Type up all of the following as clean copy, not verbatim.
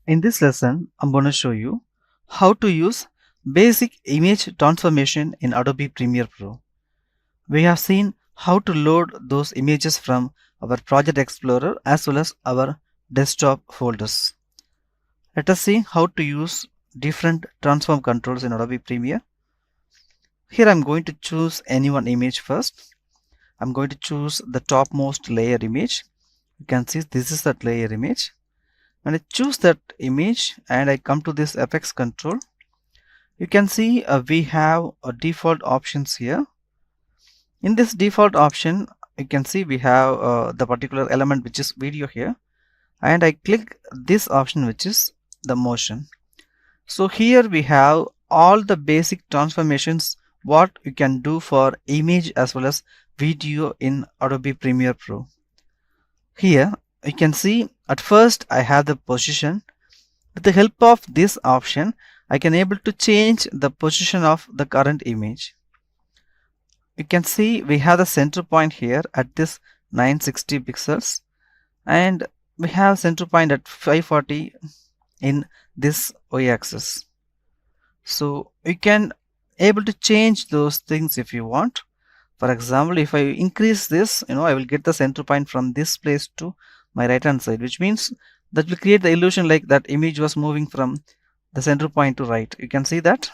In this lesson, I'm going to show you how to use basic image transformation in Adobe Premiere Pro. We have seen how to load those images from our Project Explorer as well as our desktop folders. Let us see how to use different transform controls in Adobe Premiere. Here I'm going to choose any one image first. I'm going to choose the topmost layer image. You can see this is that layer image. When I choose that image and I come to this FX control, you can see we have a default options here. In this default option, you can see we have the particular element which is video here, and I click this option which is the motion. So here we have all the basic transformations what you can do for image as well as video in Adobe Premiere Pro. Here you can see at first I have the position. With the help of this option, I can able to change the position of the current image. You can see we have the center point here at this 960 pixels, and we have center point at 540 in this y-axis. So you can able to change those things if you want. For example, if I increase this, I will get the center point from this place to my right hand side, which means that will create the illusion like that image was moving from the center point to right. You can see that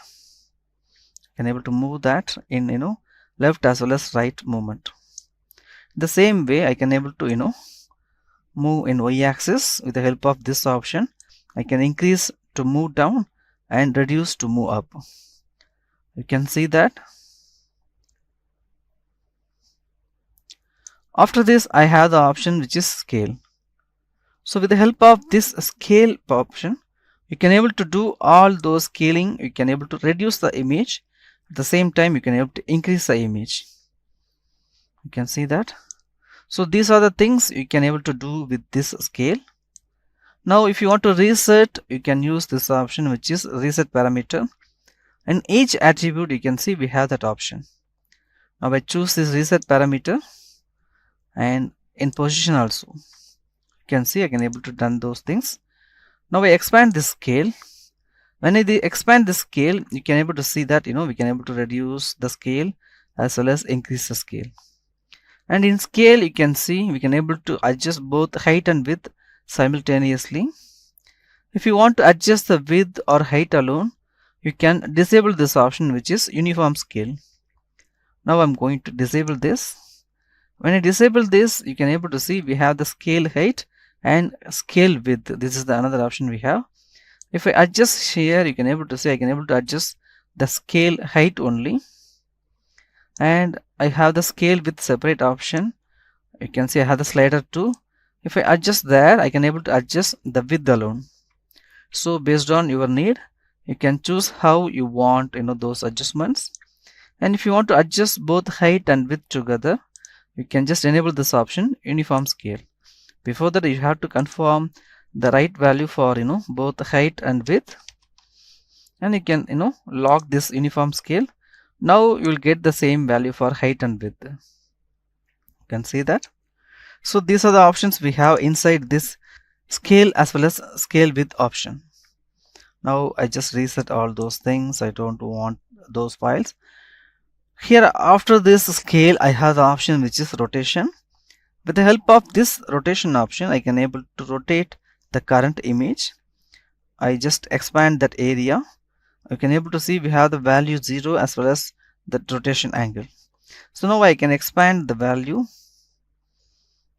you can able to move that in left as well as right movement. The same way I can able to move in y-axis with the help of this option. I can increase to move down and reduce to move up. You can see that. After this, I have the option which is scale. So with the help of this scale option, you can able to do all those scaling. You can able to reduce the image. At the same time, you can able to increase the image. You can see that. So these are the things you can able to do with this scale. Now if you want to reset, you can use this option which is reset parameter. And each attribute you can see we have that option. Now I choose this reset parameter, and in position also you can see I can able to done those things. Now I expand this scale. When I expand the scale, you can able to see that we can able to reduce the scale as well as increase the scale. And in scale you can see we can able to adjust both height and width simultaneously. If you want to adjust the width or height alone, you can disable this option which is uniform scale. Now I'm going to disable this. When I disable this, you can able to see we have the scale height and scale width. This is the another option we have. If I adjust here, you can able to see I can able to adjust the scale height only, and I have the scale width separate option. You can see I have the slider too. If I adjust there, I can able to adjust the width alone. So based on your need, you can choose how you want those adjustments. And if you want to adjust both height and width together, you can just enable this option uniform scale. Before that, you have to confirm the right value for both height and width, and you can lock this uniform scale. Now you will get the same value for height and width. You can see that. So these are the options we have inside this scale as well as scale width option. Now I just reset all those things. I don't want those files. Here after this scale, I have the option which is rotation. With the help of this rotation option, I can able to rotate the current image. I just expand that area. You can able to see we have the value 0 as well as the rotation angle. So now I can expand the value.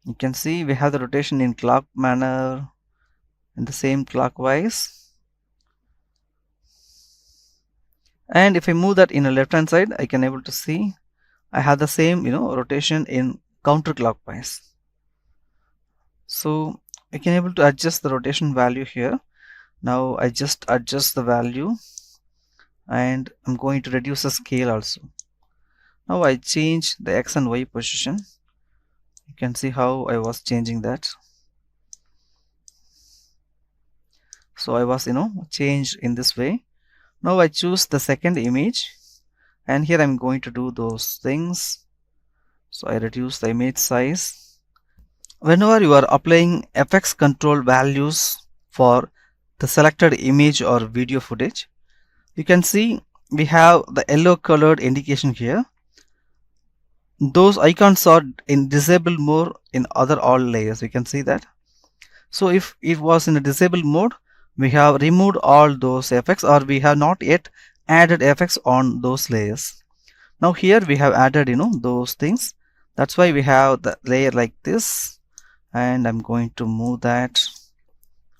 You can see we have the rotation in clock manner, in the same clockwise. And if I move that in the left hand side, I can able to see I have the same rotation in counterclockwise. So I can able to adjust the rotation value here. Now I just adjust the value, and I'm going to reduce the scale also. Now I change the X and Y position. You can see how I was changing that. So I was changed in this way. Now I choose the second image, and here I'm going to do those things. So I reduce the image size. Whenever you are applying FX control values for the selected image or video footage. You can see we have the yellow colored indication here. Those icons are in disabled mode in other all layers. You can see that. So if it was in a disabled mode, we have removed all those effects, or we have not yet added effects on those layers. Now here we have added those things. That's why we have the layer like this, and I'm going to move that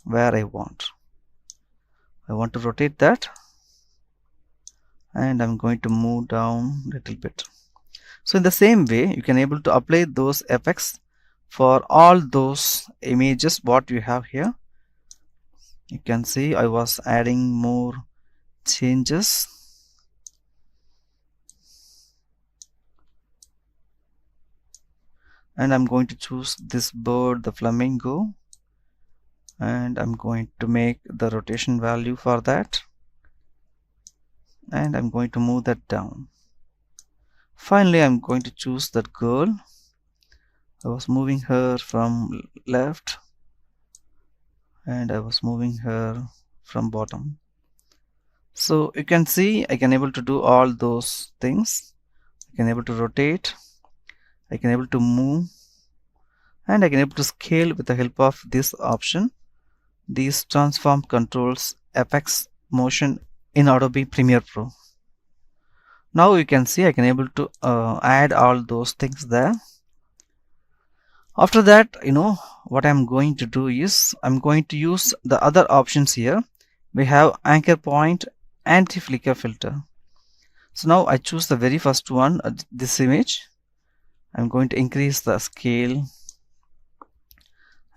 where I want. I want to rotate that, and I'm going to move down a little bit. So in the same way, you can able to apply those effects for all those images what you have here. You can see I was adding more changes. And I'm going to choose this bird, the flamingo, and I'm going to make the rotation value for that, and I'm going to move that down. Finally, I'm going to choose that girl. I was moving her from left, and I was moving her from bottom. So you can see I can able to do all those things. I can able to rotate, I can able to move, and I can able to scale with the help of this option, these transform controls, effects, motion in Adobe Premiere Pro. Now you can see I can able to add all those things there. After that, what I'm going to do is I'm going to use the other options here. We have anchor point, anti-flicker filter. So now I choose the very first one, this image. I'm going to increase the scale,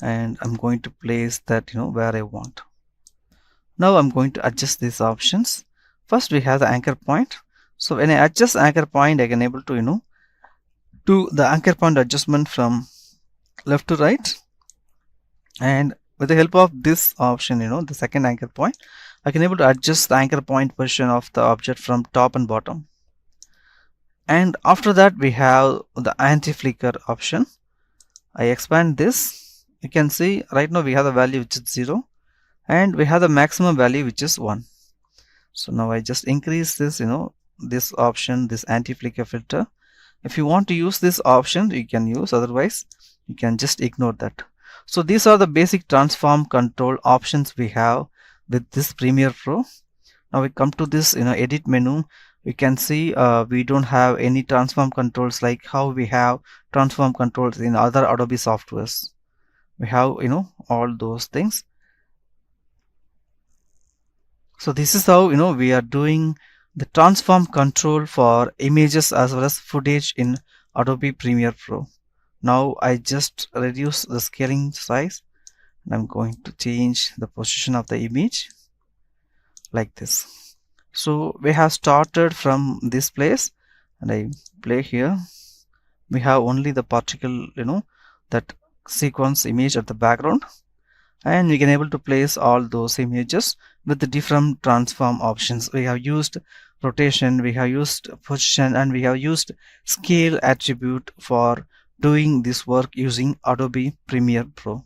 and I'm going to place that where I want. Now I'm going to adjust these options. First we have the anchor point. So when I adjust anchor point, I can able to do the anchor point adjustment from left to right, and with the help of this option, the second anchor point, I can able to adjust the anchor point position of the object from top and bottom. And after that we have the anti-flicker option. I expand this. You can see right now we have the value which is 0, and we have the maximum value which is 1. So now I just increase this this option, this anti-flicker filter. If you want to use this option, you can use, otherwise you can just ignore that. So these are the basic transform control options we have with this Premiere Pro. Now we come to this edit menu. We can see we don't have any transform controls like how we have transform controls in other Adobe softwares. We have all those things. So this is how we are doing the transform control for images as well as footage in Adobe Premiere Pro. Now I just reduce the scaling size, and I'm going to change the position of the image like this. So we have started from this place, and I play here. We have only the particle that sequence image at the background, and we can able to place all those images with the different transform options. We have used rotation, we have used position, and we have used scale attribute for doing this work using Adobe Premiere Pro.